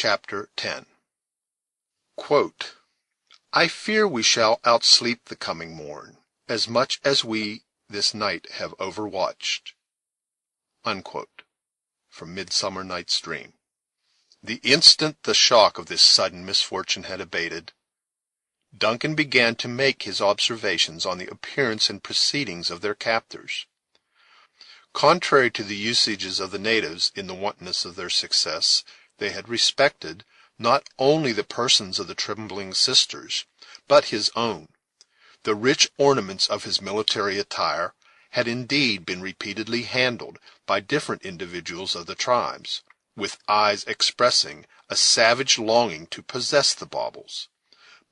Chapter 10. Quote, I fear we shall outsleep the coming morn, as much as we this night have overwatched. Unquote. From Midsummer Night's Dream. The instant the shock of this sudden misfortune had abated, Duncan began to make his observations on the appearance and proceedings of their captors. Contrary to the usages of the natives, in the wantonness of their success, they had respected not only the persons of the trembling sisters, but his own. The rich ornaments of his military attire had indeed been repeatedly handled by different individuals of the tribes, with eyes expressing a savage longing to possess the baubles.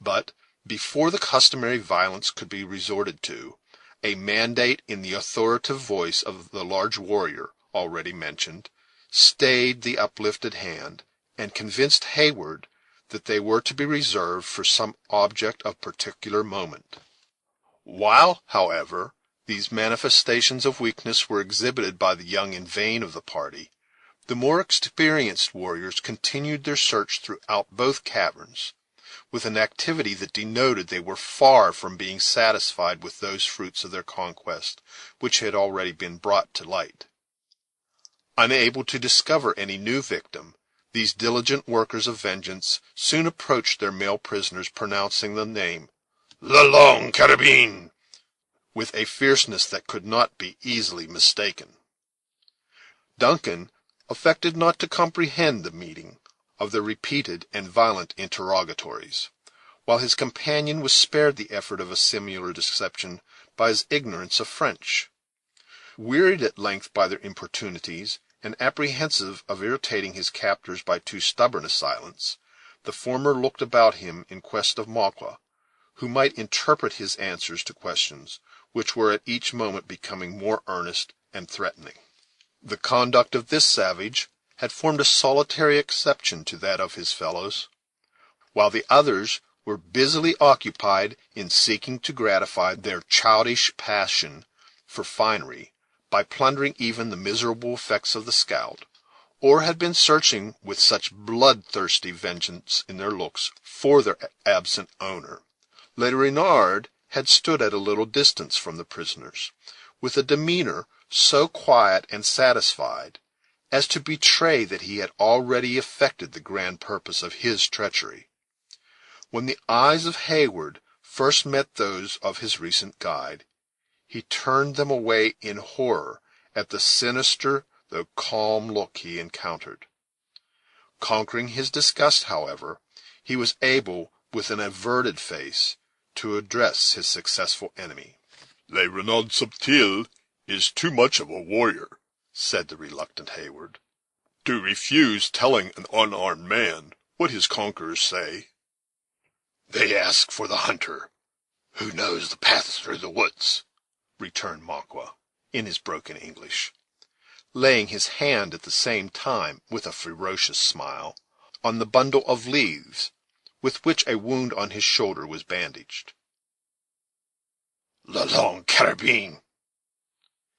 But, before the customary violence could be resorted to, a mandate in the authoritative voice of the large warrior, already mentioned, stayed the uplifted hand, and convinced Heyward that they were to be reserved for some object of particular moment. While, however, these manifestations of weakness were exhibited by the young and vain of the party, the more experienced warriors continued their search throughout both caverns, with an activity that denoted they were far from being satisfied with those fruits of their conquest which had already been brought to light. Unable to discover any new victim, these diligent workers of vengeance soon approached their male prisoners, pronouncing the name "La Longue Carabine" with a fierceness that could not be easily mistaken. Duncan affected not to comprehend the meaning of the repeated and violent interrogatories, while his companion was spared the effort of a similar deception by his ignorance of French. Wearied at length by their importunities, and apprehensive of irritating his captors by too stubborn a silence, the former looked about him in quest of Magua, who might interpret his answers to questions which were at each moment becoming more earnest and threatening. The conduct of this savage had formed a solitary exception to that of his fellows, while the others were busily occupied in seeking to gratify their childish passion for finery by plundering even the miserable effects of the scout, or had been searching with such bloodthirsty vengeance in their looks for their absent owner. Le Renard had stood at a little distance from the prisoners, with a demeanor so quiet and satisfied as to betray that he had already effected the grand purpose of his treachery. When the eyes of Heyward first met those of his recent guide, he turned them away in horror at the sinister though calm look he encountered. Conquering his disgust, however, he was able, with an averted face, to address his successful enemy. "Le Renard Subtil is too much of a warrior," said the reluctant Heyward, "to refuse telling an unarmed man what his conquerors say." "They ask for the hunter, who knows the paths through the woods," returned Magua, in his broken English, laying his hand at the same time, with a ferocious smile, on the bundle of leaves with which a wound on his shoulder was bandaged. "La Longue Carabine.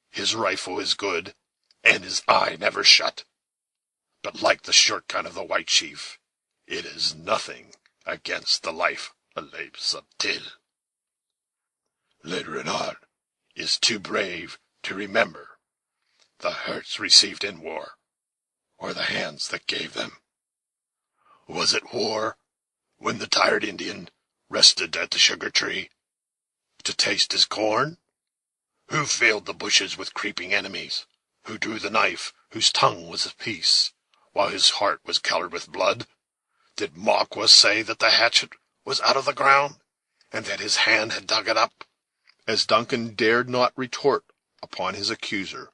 His rifle is good, and his eye never shut, but, like the short gun of the white chief, it is nothing against the life of Le Subtil. Le Renard is too brave to remember the hurts received in war, or the hands that gave them. Was it war when the tired Indian rested at the sugar tree to taste his corn? Who filled the bushes with creeping enemies? Who drew the knife whose tongue was of peace, while his heart was colored with blood? Did Magua say that the hatchet was out of the ground, and that his hand had dug it up?" As Duncan dared not retort upon his accuser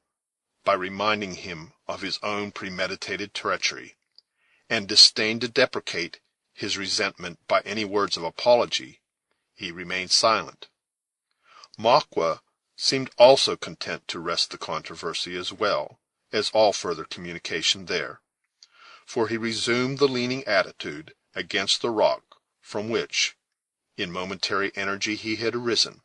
by reminding him of his own premeditated treachery, and disdained to deprecate his resentment by any words of apology, he remained silent. Magua seemed also content to rest the controversy as well as all further communication there, for he resumed the leaning attitude against the rock from which, in momentary energy, he had arisen.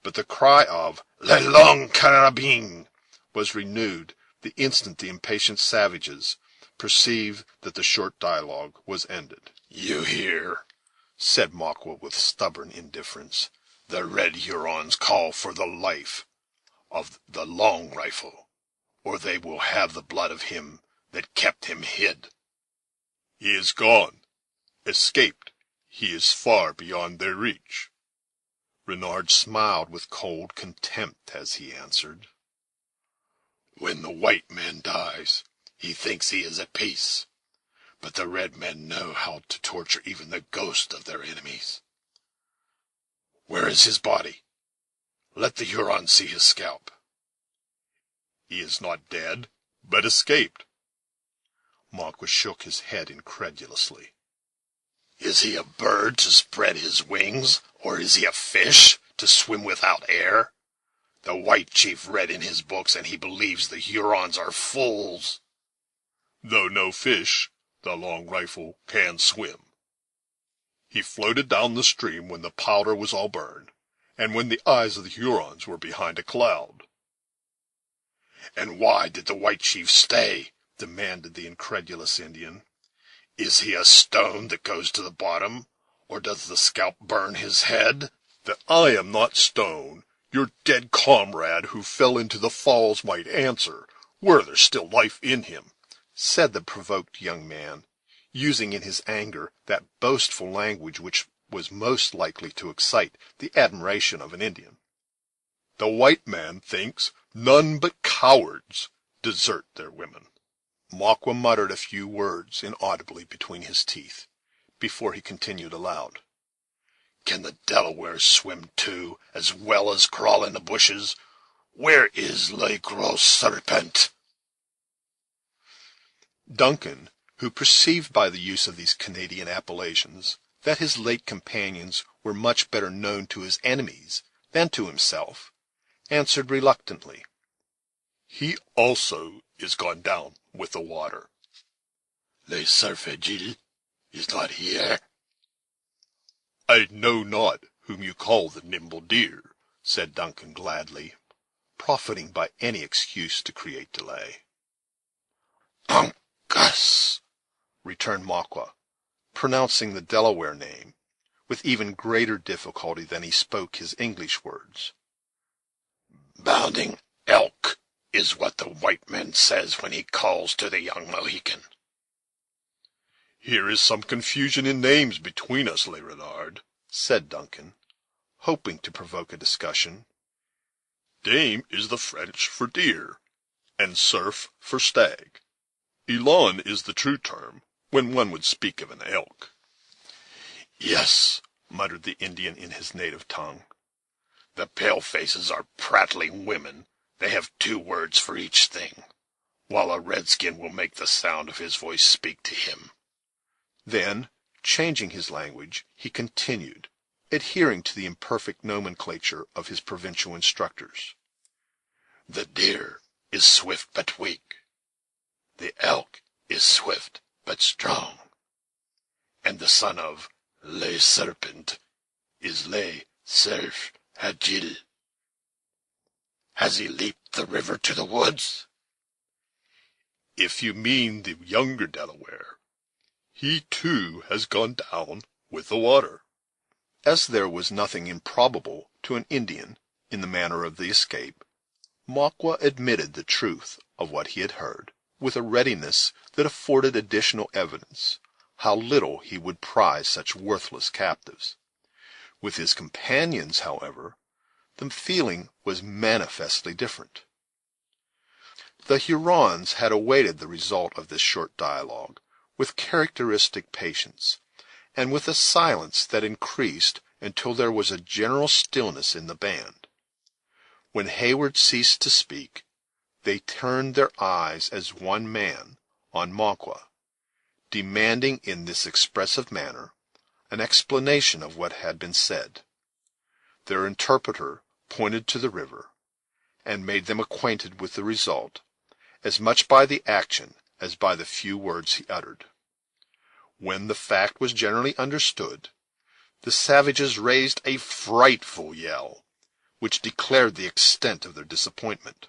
But the cry of "La Longue Carabine" was renewed the instant the impatient savages, perceived that the short dialogue was ended. "You hear," said Magua with stubborn indifference. "The red Hurons call for the life of the Long Rifle, or they will have the blood of him that kept him hid. He is gone, escaped. He is far beyond their reach." Renard smiled with cold contempt as he answered, "When the white man dies, he thinks he is at peace, but the red men know how to torture even the ghost of their enemies. Where is his body? Let the Huron see his scalp." "He is not dead, but escaped." Magua shook his head incredulously. "Is he a bird to spread his wings, or is he a fish to swim without air? The white chief read in his books, and he believes the Hurons are fools." "Though no fish, the Long Rifle can swim. He floated down the stream when the powder was all burned, and when the eyes of the Hurons were behind a cloud." "And why did the white chief stay?" demanded the incredulous Indian. "Is he a stone that goes to the bottom, or does the scalp burn his head?" "That I am not stone, your dead comrade who fell into the falls might answer, were there still life in him," said the provoked young man, using in his anger that boastful language which was most likely to excite the admiration of an Indian. "The white man thinks none but cowards desert their women." Magua muttered a few words inaudibly between his teeth, before he continued aloud, "Can the Delawares swim too, as well as crawl in the bushes? Where is Le Gros Serpent?" Duncan, who perceived by the use of these Canadian appellations that his late companions were much better known to his enemies than to himself, answered reluctantly, "He also is gone down with the water." "Le Cerf Agile is not here?" "I know not whom you call the nimble deer," said Duncan gladly, profiting by any excuse to create delay. "Uncas," returned Magua, pronouncing the Delaware name with even greater difficulty than he spoke his English words. "Bounding elk is what the white man says when he calls to the young Mohican." "Here is some confusion in names between us, Le Renard," said Duncan, hoping to provoke a discussion. "Dame is the French for deer, and cerf for stag. Elan is the true term, when one would speak of an elk." "Yes," muttered the Indian in his native tongue, "the pale-faces are prattling women. They have two words for each thing, while a redskin will make the sound of his voice speak to him." Then, changing his language, he continued, adhering to the imperfect nomenclature of his provincial instructors, "The deer is swift but weak. The elk is swift but strong. And the son of Le Serpent is Le Cerf Agile. Has he leaped the river to the woods?" "If you mean the younger Delaware, he too has gone down with the water." As there was nothing improbable to an Indian in the manner of the escape, Magua admitted the truth of what he had heard, with a readiness that afforded additional evidence how little he would prize such worthless captives. With his companions, however, the feeling was manifestly different. The Hurons had awaited the result of this short dialogue with characteristic patience, and with a silence that increased until there was a general stillness in the band. When Heyward ceased to speak, they turned their eyes as one man on Magua, demanding in this expressive manner an explanation of what had been said. Their interpreter pointed to the river, and made them acquainted with the result, as much by the action as by the few words he uttered. When the fact was generally understood, the savages raised a frightful yell, which declared the extent of their disappointment.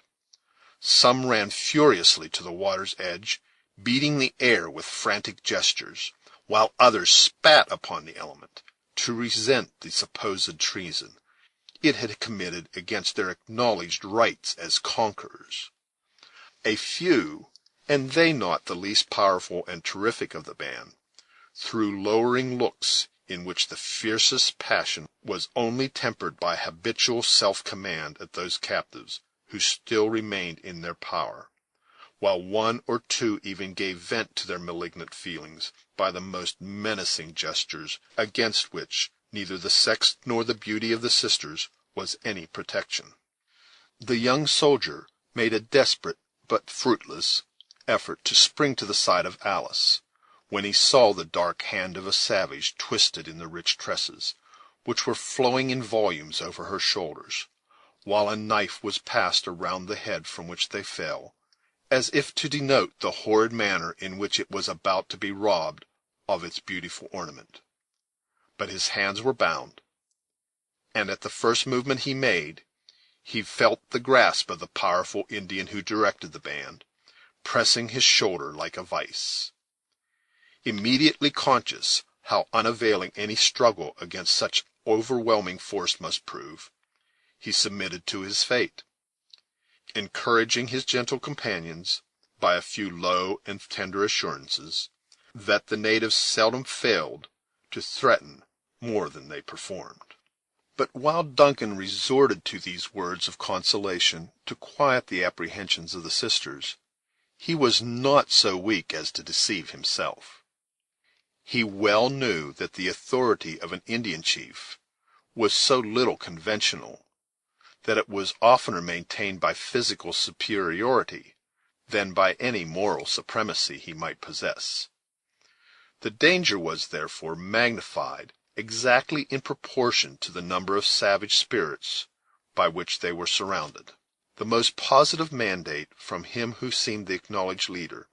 Some ran furiously to the water's edge, beating the air with frantic gestures, while others spat upon the element, to resent the supposed treason it had committed against their acknowledged rights as conquerors. A few, and they not the least powerful and terrific of the band, threw lowering looks in which the fiercest passion was only tempered by habitual self-command at those captives who still remained in their power, while one or two even gave vent to their malignant feelings by the most menacing gestures, against which neither the sex nor the beauty of the sisters was any protection. The young soldier made a desperate but fruitless effort to spring to the side of Alice, when he saw the dark hand of a savage twisted in the rich tresses, which were flowing in volumes over her shoulders, while a knife was passed around the head from which they fell, as if to denote the horrid manner in which it was about to be robbed of its beautiful ornament. But his hands were bound, and at the first movement he made, he felt the grasp of the powerful Indian who directed the band, pressing his shoulder like a vice. Immediately conscious how unavailing any struggle against such overwhelming force must prove, he submitted to his fate, encouraging his gentle companions by a few low and tender assurances that the natives seldom failed to threaten more than they performed. But while Duncan resorted to these words of consolation to quiet the apprehensions of the sisters, he was not so weak as to deceive himself. He well knew that the authority of an Indian chief was so little conventional, that it was oftener maintained by physical superiority than by any moral supremacy he might possess. The danger was therefore magnified exactly in proportion to the number of savage spirits by which they were surrounded. The most positive mandate from him who seemed the acknowledged leader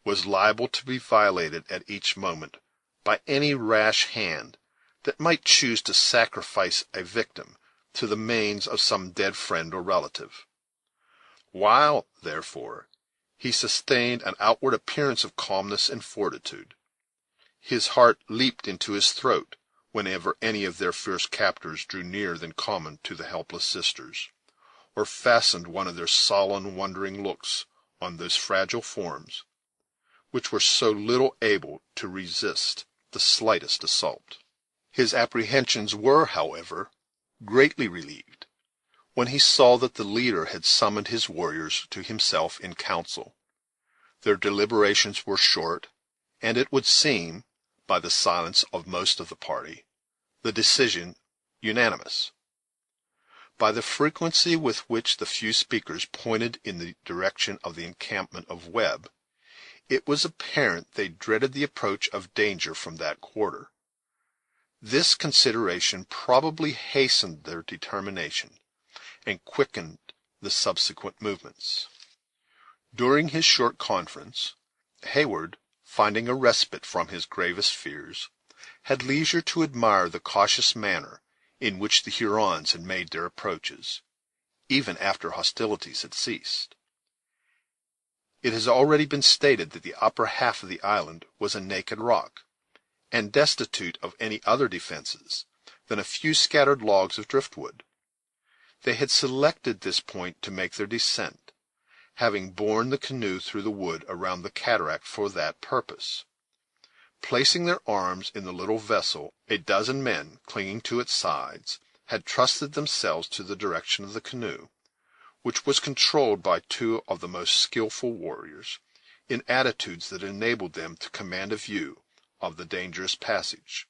was liable to be violated at each moment by any rash hand that might choose to sacrifice a victim to the manes of some dead friend or relative. While, therefore, he sustained an outward appearance of calmness and fortitude, his heart leaped into his throat whenever any of their fierce captors drew nearer than common to the helpless sisters, or fastened one of their sullen, wondering looks on those fragile forms, which were so little able to resist the slightest assault. His apprehensions were, however, greatly relieved when he saw that the leader had summoned his warriors to himself in council. Their deliberations were short, and it would seem, by the silence of most of the party, the decision unanimous. By the frequency with which the few speakers pointed in the direction of the encampment of Webb, it was apparent they dreaded the approach of danger from that quarter. This consideration probably hastened their determination, and quickened the subsequent movements. During his short conference, Hayward, finding a respite from his gravest fears, had leisure to admire the cautious manner in which the Hurons had made their approaches, even after hostilities had ceased. It has already been stated that the upper half of the island was a naked rock, and destitute of any other defenses than a few scattered logs of driftwood. They had selected this point to make their descent, having borne the canoe through the wood around the cataract for that purpose. Placing their arms in the little vessel, a dozen men, clinging to its sides, had trusted themselves to the direction of the canoe, which was controlled by two of the most skillful warriors, in attitudes that enabled them to command a view of the dangerous passage.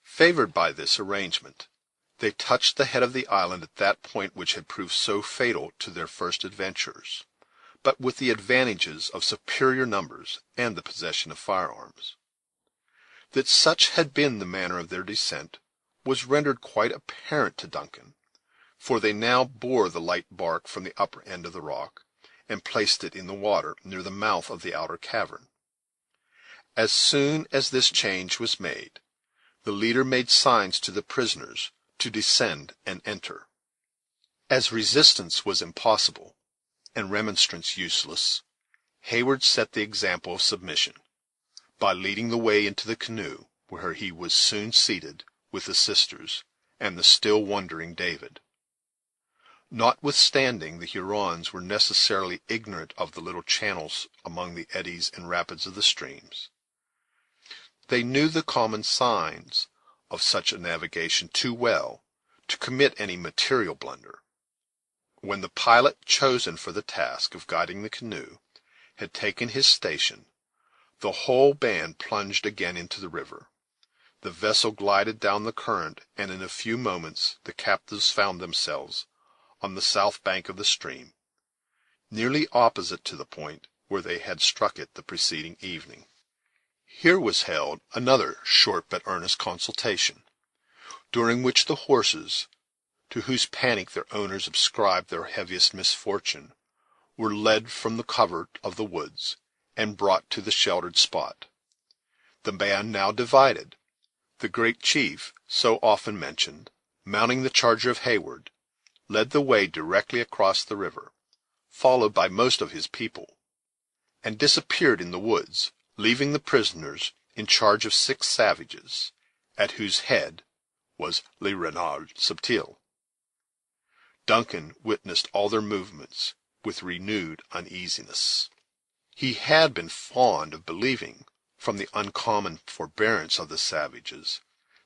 Favored by this arrangement, they touched the head of the island at that point which had proved so fatal to their first adventurers, but with the advantages of superior numbers and the possession of firearms. That such had been the manner of their descent was rendered quite apparent to Duncan, for they now bore the light bark from the upper end of the rock, and placed it in the water near the mouth of the outer cavern. As soon as this change was made, the leader made signs to the prisoners to descend and enter. As resistance was impossible, and remonstrance useless, Hayward set the example of submission, by leading the way into the canoe, where he was soon seated with the sisters and the still wondering David. Notwithstanding the Hurons were necessarily ignorant of the little channels among the eddies and rapids of the streams, they knew the common signs of such a navigation too well to commit any material blunder. When the pilot chosen for the task of guiding the canoe had taken his station, the whole band plunged again into the river. The vessel glided down the current, and in a few moments the captives found themselves on the south bank of the stream, nearly opposite to the point where they had struck it the preceding evening. Here was held another short but earnest consultation, during which the horses, to whose panic their owners ascribed their heaviest misfortune, were led from the covert of the woods and brought to the sheltered spot. The band now divided, the great chief, so often mentioned, mounting the charger of Hayward, led the way directly across the river, followed by most of his people, and disappeared in the woods, leaving the prisoners in charge of 6 savages, at whose head was Le Renard Subtil. Duncan witnessed all their movements with renewed uneasiness. He had been fond of believing, from the uncommon forbearance of the savages,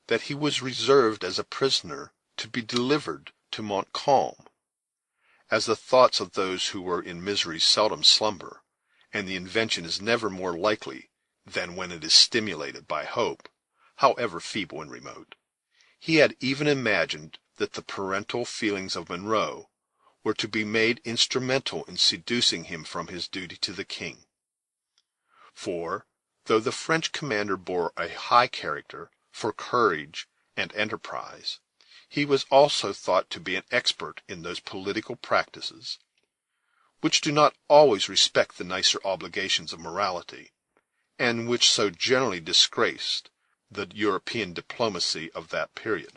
that he was reserved as a prisoner to be delivered to Montcalm. As the thoughts of those who were in misery seldom slumber, and the invention is never more likely than when it is stimulated by hope, however feeble and remote, he had even imagined that the parental feelings of Monroe were to be made instrumental in seducing him from his duty to the king. For, though the French commander bore a high character for courage and enterprise, he was also thought to be an expert in those political practices which do not always respect the nicer obligations of morality, and which so generally disgraced the European diplomacy of that period.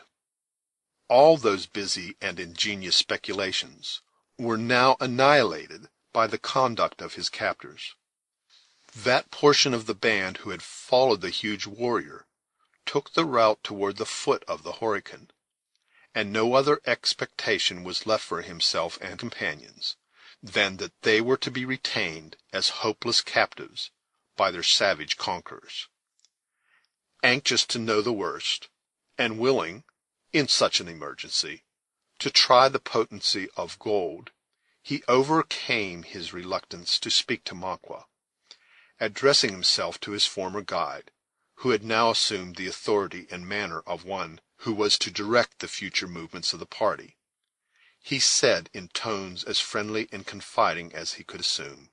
All those busy and ingenious speculations were now annihilated by the conduct of his captors. That portion of the band who had followed the huge warrior took the route toward the foot of the Horican, and no other expectation was left for himself and companions than that they were to be retained as hopeless captives by their savage conquerors. Anxious to know the worst, and willing, in such an emergency, to try the potency of gold, he overcame his reluctance to speak to Magua. Addressing himself to his former guide, who had now assumed the authority and manner of one who was to direct the future movements of the party, he said in tones as friendly and confiding as he could assume,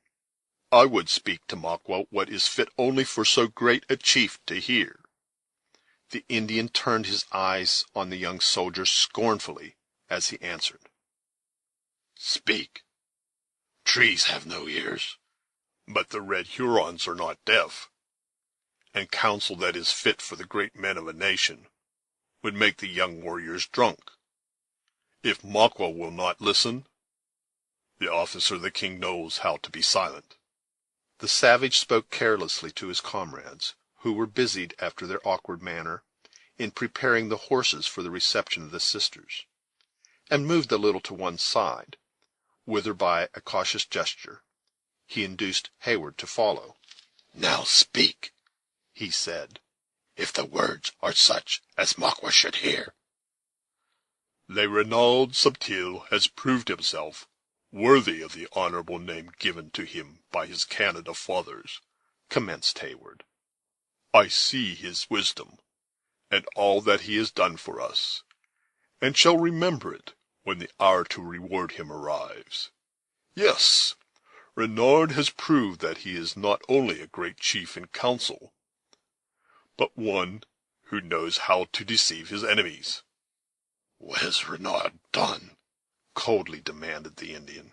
"I would speak to Magua what is fit only for so great a chief to hear." The Indian turned his eyes on the young soldier scornfully as he answered, "Speak. Trees have no ears, but the red Hurons are not deaf, and counsel that is fit for the great men of a nation would make the young warriors drunk. If Magua will not listen, the officer of the king knows how to be silent." The savage spoke carelessly to his comrades, who were busied, after their awkward manner, in preparing the horses for the reception of the sisters, and moved a little to one side, whither, by a cautious gesture, he induced Hayward to follow. "Now speak," he said, "if the words are such as Magua should hear." "Le Renard Subtil has proved himself worthy of the honorable name given to him by his Canada fathers," commenced Hayward. "I see his wisdom, and all that he has done for us, and shall remember it when the hour to reward him arrives. Yes, Renard has proved that he is not only a great chief in council, but one who knows how to deceive his enemies." "What has Renard done?" coldly demanded the Indian.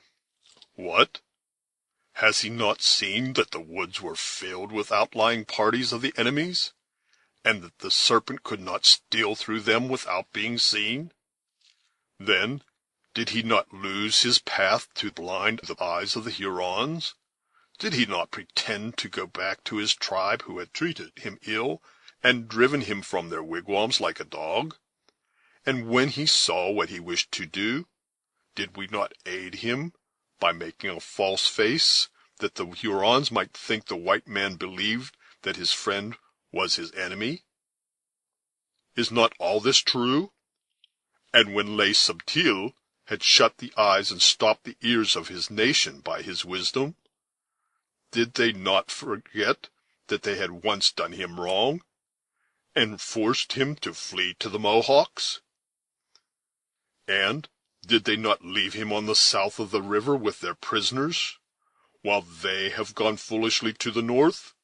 "What? Has he not seen that the woods were filled with outlying parties of the enemies, and that the serpent could not steal through them without being seen? Then did he not lose his path to blind the eyes of the Hurons, Did he not pretend to go back to his tribe, who had treated him ill, and driven him from their wigwams like a dog? And when he saw what he wished to do, did we not aid him by making a false face, that the Hurons might think the white man believed that his friend was his enemy? Is not all this true? And when Le Subtil had shut the eyes and stopped the ears of his nation by his wisdom, did they not forget that they had once done him wrong, and forced him to flee to the Mohawks? And did they not leave him on the south of the river with their prisoners, while they have gone foolishly to the north?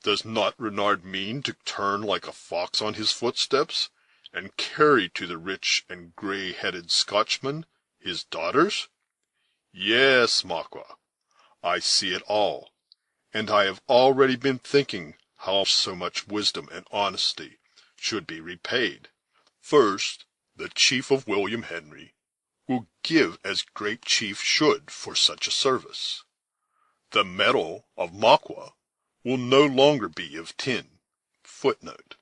Does not Renard mean to turn like a fox on his footsteps, and carry to the rich and gray-headed Scotchman his daughters? Yes, Magua, I see it all, and I have already been thinking how so much wisdom and honesty should be repaid. First, the chief of William Henry will give as great chief should for such a service. The medal of Magua will no longer be of tin. Footnote: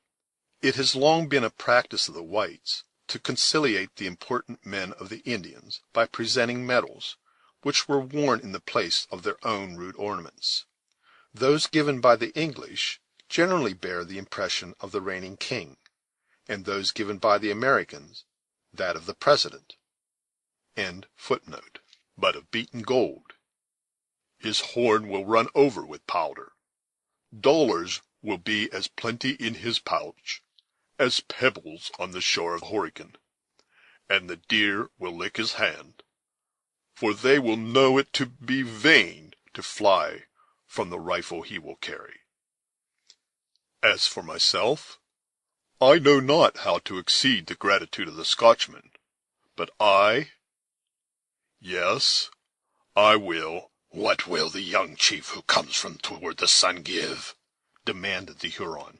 It has long been a practice of the whites to conciliate the important men of the Indians by presenting medals, which were worn in the place of their own rude ornaments. Those given by the English generally bear the impression of the reigning king, and those given by the Americans that of the president. End footnote. But of beaten gold. His horn will run over with powder. Dollars will be as plenty in his pouch as pebbles on the shore of Horicon, and the deer will lick his hand, for they will know it to be vain to fly from the rifle he will carry. As for myself, I know not how to exceed the gratitude of the Scotchman, but yes, I will. What will the young chief who comes from toward the sun give? Demanded the Huron,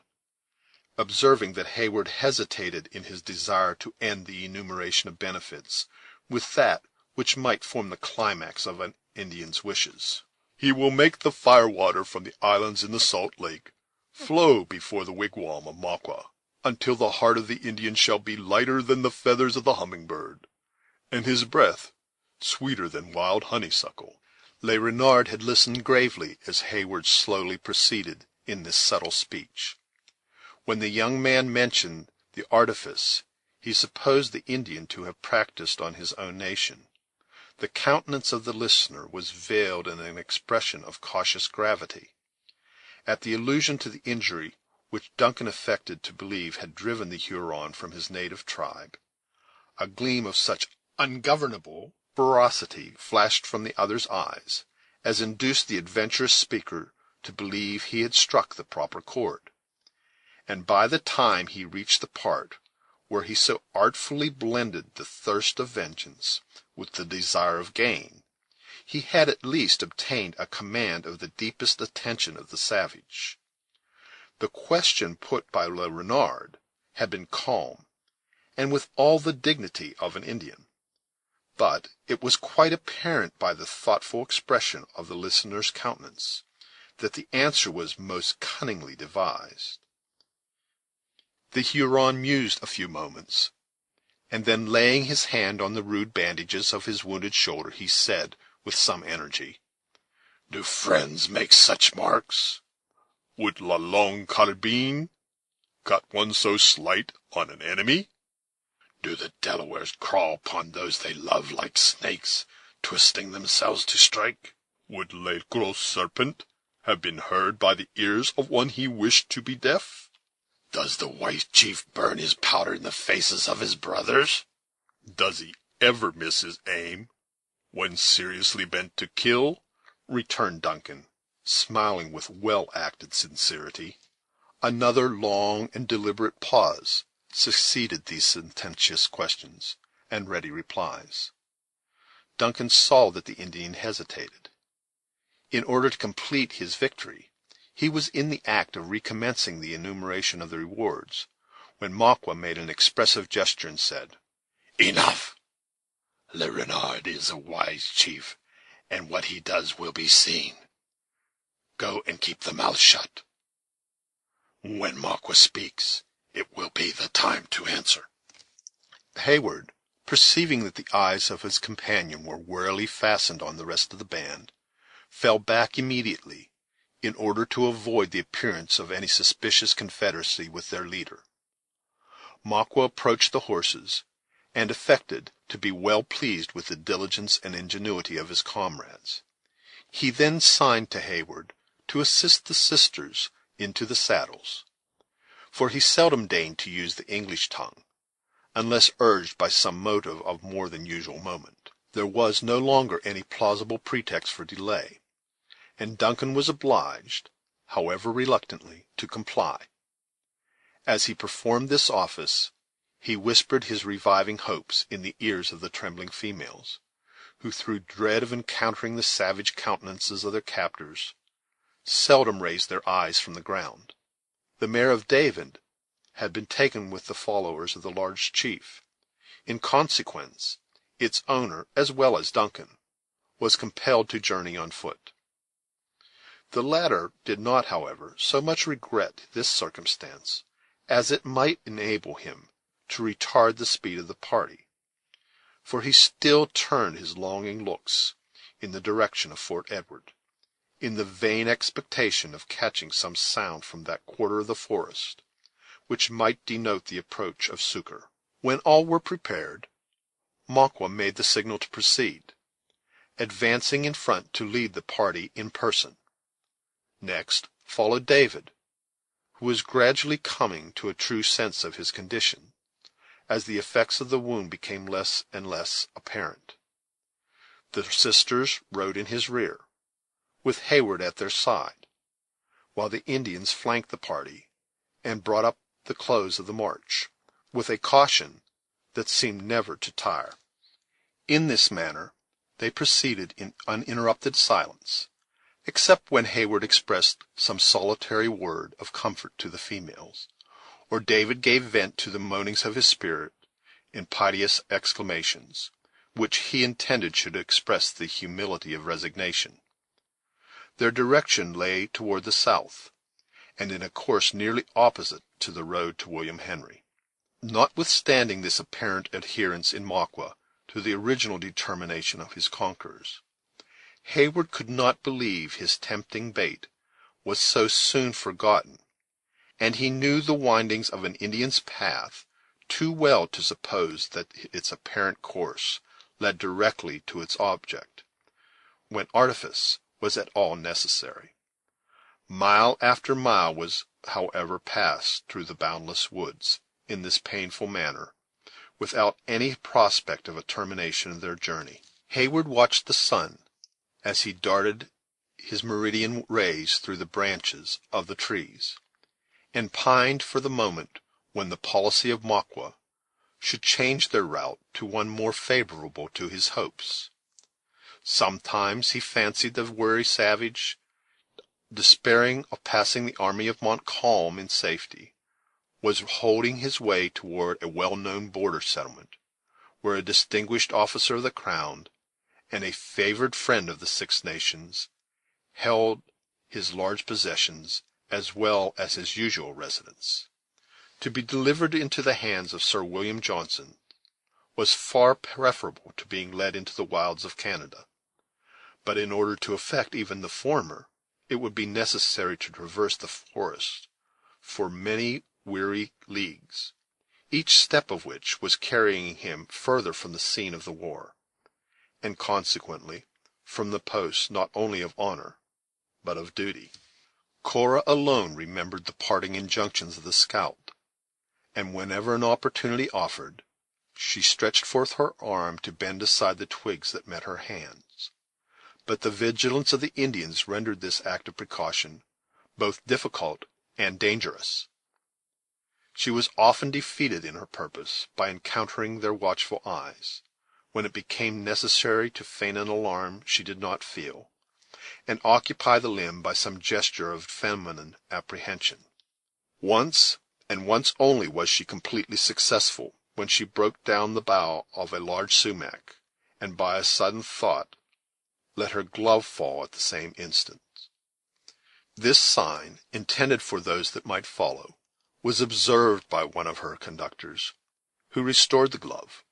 observing that Heyward hesitated in his desire to end the enumeration of benefits with that which might form the climax of an Indian's wishes. He will make the firewater from the islands in the Salt Lake flow before the wigwam of Magua, until the heart of the Indian shall be lighter than the feathers of the hummingbird, and his breath sweeter than wild honeysuckle. Le Renard had listened gravely as Heyward slowly proceeded in this subtle speech. When the young man mentioned the artifice, he supposed the Indian to have practiced on his own nation. The countenance of the listener was veiled in an expression of cautious gravity. At the allusion to the injury which Duncan affected to believe had driven the Huron from his native tribe, a gleam of such ungovernable ferocity flashed from the other's eyes as induced the adventurous speaker to believe he had struck the proper chord, and by the time he reached the part where he so artfully blended the thirst of vengeance with the desire of gain, he had at least obtained a command of the deepest attention of the savage. The question put by Le Renard had been calm, and with all the dignity of an Indian, but it was quite apparent by the thoughtful expression of the listener's countenance that the answer was most cunningly devised. The Huron mused a few moments, and then, laying his hand on the rude bandages of his wounded shoulder, he said with some energy, "Do friends make such marks? Would La Longue Carabine cut one so slight on an enemy? Do the Delawares crawl upon those they love like snakes, twisting themselves to strike? Would Le Gros Serpent have been heard by the ears of one he wished to be deaf? Does the white chief burn his powder in the faces of his brothers? Does he ever miss his aim when seriously bent to kill?" returned Duncan, smiling with well-acted sincerity. Another long and deliberate pause succeeded these sententious questions and ready replies. Duncan saw that the Indian hesitated. In order to complete his victory, he was in the act of recommencing the enumeration of the rewards, when Magua made an expressive gesture and said, "Enough! Le Renard is a wise chief, and what he does will be seen. Go and keep the mouth shut. When Magua speaks, it will be the time to answer." Hayward, perceiving that the eyes of his companion were warily fastened on the rest of the band, fell back immediately, in order to avoid the appearance of any suspicious confederacy with their leader. Magua approached the horses, and affected to be well pleased with the diligence and ingenuity of his comrades. He then signed to Hayward to assist the sisters into the saddles, for he seldom deigned to use the English tongue, unless urged by some motive of more than usual moment. There was no longer any plausible pretext for delay, and Duncan was obliged, however reluctantly, to comply. As he performed this office, he whispered his reviving hopes in the ears of the trembling females, who, through dread of encountering the savage countenances of their captors, seldom raised their eyes from the ground. The mare of David had been taken with the followers of the large chief. In consequence, its owner, as well as Duncan, was compelled to journey on foot. The latter did not, however, so much regret this circumstance as it might enable him to retard the speed of the party, for he still turned his longing looks in the direction of Fort Edward, in the vain expectation of catching some sound from that quarter of the forest which might denote the approach of succor. When all were prepared, Magua made the signal to proceed, advancing in front to lead the party in person. Next followed David, who was gradually coming to a true sense of his condition, as the effects of the wound became less and less apparent. The sisters rode in his rear, with Hayward at their side, while the Indians flanked the party, and brought up the close of the march, with a caution that seemed never to tire. In this manner they proceeded in uninterrupted silence, except when Hayward expressed some solitary word of comfort to the females, or David gave vent to the moanings of his spirit in piteous exclamations, which he intended should express the humility of resignation. Their direction lay toward the south, and in a course nearly opposite to the road to William Henry. Notwithstanding this apparent adherence in Magua to the original determination of his conquerors, Hayward could not believe his tempting bait was so soon forgotten, and he knew the windings of an Indian's path too well to suppose that its apparent course led directly to its object, when artifice was at all necessary. Mile after mile was, however, passed through the boundless woods in this painful manner, without any prospect of a termination of their journey. Hayward watched the sun as he darted his meridian rays through the branches of the trees, and pined for the moment when the policy of Magua should change their route to one more favorable to his hopes. Sometimes he fancied the wary savage, despairing of passing the army of Montcalm in safety, was holding his way toward a well-known border settlement, where a distinguished officer of the crown and a favored friend of the Six Nations held his large possessions as well as his usual residence. To be delivered into the hands of Sir William Johnson was far preferable to being led into the wilds of Canada, but in order to effect even the former, it would be necessary to traverse the forest for many weary leagues, each step of which was carrying him further from the scene of the war, and consequently from the post not only of honor, but of duty. Cora alone remembered the parting injunctions of the scout, and whenever an opportunity offered, she stretched forth her arm to bend aside the twigs that met her hands. But the vigilance of the Indians rendered this act of precaution both difficult and dangerous. She was often defeated in her purpose by encountering their watchful eyes, when it became necessary to feign an alarm she did not feel, and occupy the limb by some gesture of feminine apprehension. Once, and once only, was she completely successful, when she broke down the bough of a large sumac, and by a sudden thought let her glove fall at the same instant. This sign, intended for those that might follow, was observed by one of her conductors, who restored the glove,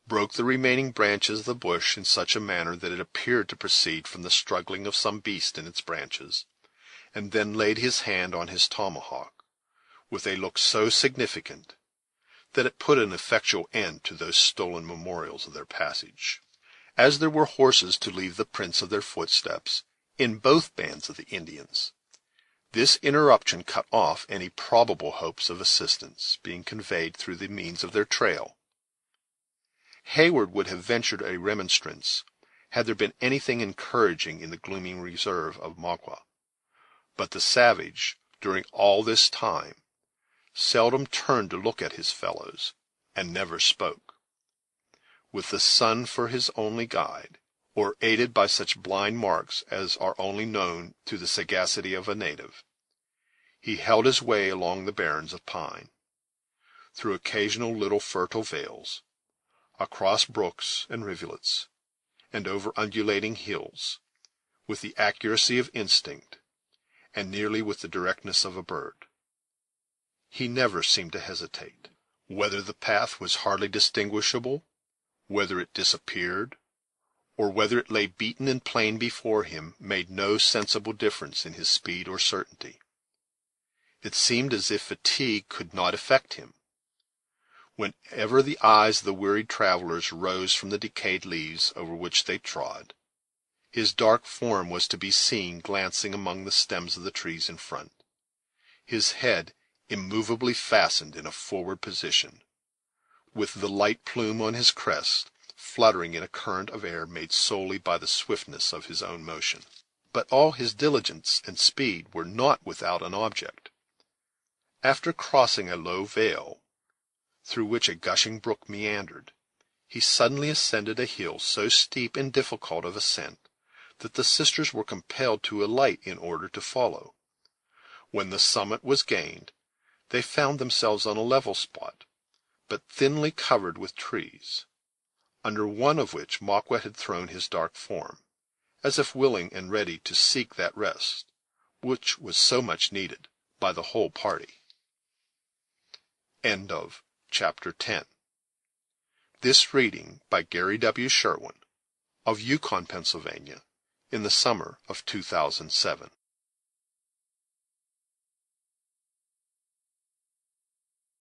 broke the remaining branches of the bush in such a manner that it appeared to proceed from the struggling of some beast in its branches, and then laid his hand on his tomahawk, with a look so significant that it put an effectual end to those stolen memorials of their passage. As there were horses to leave the prints of their footsteps in both bands of the Indians, this interruption cut off any probable hopes of assistance being conveyed through the means of their trail. Hayward would have ventured a remonstrance, had there been anything encouraging in the gloomy reserve of Magua, but the savage, during all this time, seldom turned to look at his fellows, and never spoke. With the sun for his only guide, or aided by such blind marks as are only known to the sagacity of a native, he held his way along the barrens of pine, through occasional little fertile vales, across brooks and rivulets, and over undulating hills, with the accuracy of instinct, and nearly with the directness of a bird. He never seemed to hesitate. Whether the path was hardly distinguishable, whether it disappeared, or whether it lay beaten and plain before him, made no sensible difference in his speed or certainty. It seemed as if fatigue could not affect him. Whenever the eyes of the wearied travelers rose from the decayed leaves over which they trod, his dark form was to be seen glancing among the stems of the trees in front, his head immovably fastened in a forward position, with the light plume on his crest fluttering in a current of air made solely by the swiftness of his own motion. But all his diligence and speed were not without an object. After crossing a low vale, through which a gushing brook meandered, he suddenly ascended a hill so steep and difficult of ascent that the sisters were compelled to alight in order to follow. When the summit was gained, they found themselves on a level spot, but thinly covered with trees, under one of which Magua had thrown his dark form, as if willing and ready to seek that rest which was so much needed by the whole party. End of Chapter 10. This reading by Gary W. Sherwin, of Yukon, Pennsylvania, in the summer of 2007.